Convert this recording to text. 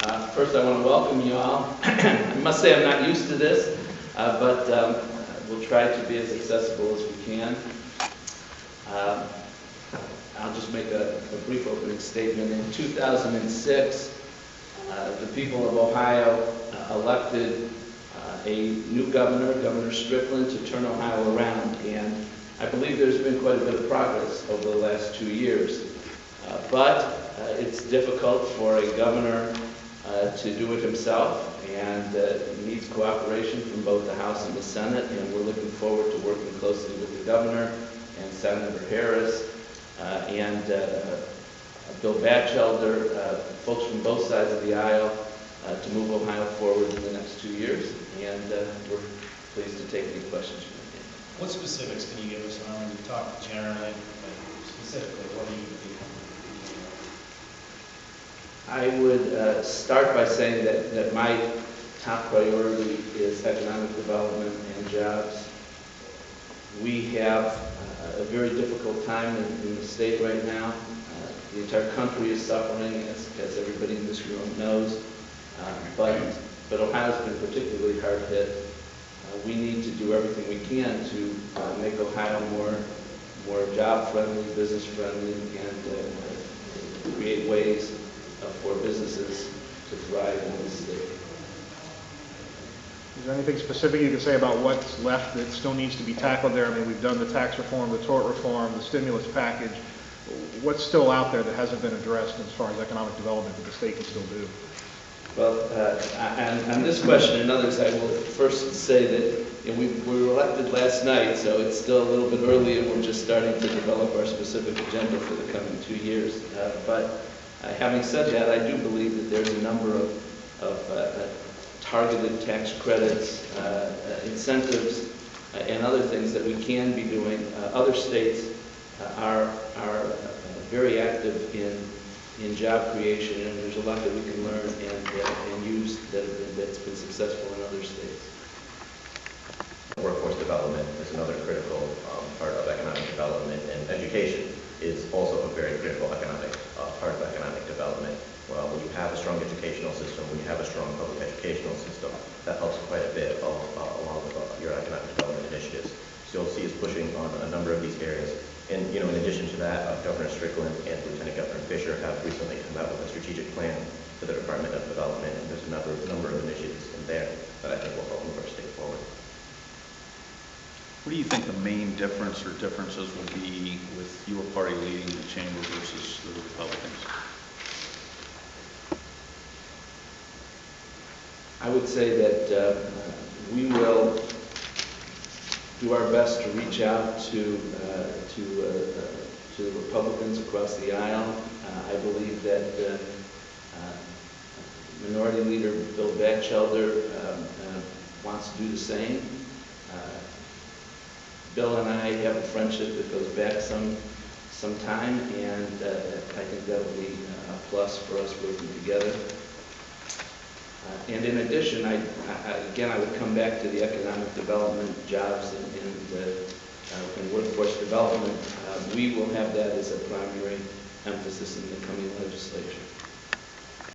First, I want to welcome you all. I must say I'm not used to this, but we'll try to be as accessible as we can. I'll just make a brief opening statement. In 2006, the people of Ohio elected a new governor, Governor Strickland, to turn Ohio around. And I believe there's been quite a bit of progress over the last 2 years. But it's difficult for a governor to do it himself, and needs cooperation from both the House and the Senate, and we're looking forward to working closely with the governor and Senator Harris and Bill Batchelder, folks from both sides of the aisle, to move Ohio forward in the next 2 years, and we're pleased to take any questions from you. What specifics can you give us around? You talk generally, but specifically, what are you doing? I would start by saying that my top priority is economic development and jobs. We have a very difficult time in the state right now. The entire country is suffering, as everybody in this room knows, but Ohio's been particularly hard hit. We need to do everything we can to make Ohio more job-friendly, business-friendly, and create ways for businesses to thrive in this state. Is there anything specific you can say about what's left that still needs to be tackled there? I mean, we've done the tax reform, the tort reform, the stimulus package. What's still out there that hasn't been addressed as far as economic development that the state can still do? Well, on this question and others, I will first say that we were elected last night, so it's still a little bit early, and we're just starting to develop our specific agenda for the coming 2 years. Having said that, I do believe that there's a number of targeted tax credits, incentives, and other things that we can be doing. Other states are very active in job creation, and there's a lot that we can learn and use that's been successful in other states. Workforce development is another critical part of economic development, and education is also a very critical part of economic development. Well, when you have a strong educational system, when you have a strong public educational system, that helps quite a bit along with your economic development initiatives. CLC is pushing on a number of these areas. And, in addition to that, Governor Strickland and Lieutenant Governor Fisher have recently come out with a strategic plan for the Department of Development, and there's a number of initiatives in there that I think will help move our state forward. What do you think the main difference or differences will be with your party leading the chamber versus the Republicans? I would say that we will do our best to reach out to the Republicans across the aisle. I believe that Minority Leader Bill Batchelder wants to do the same. Bill and I have a friendship that goes back some time, and I think that will be a plus for us working together. And in addition, I would come back to the economic development, jobs, and workforce development. We will have that as a primary emphasis in the coming legislature.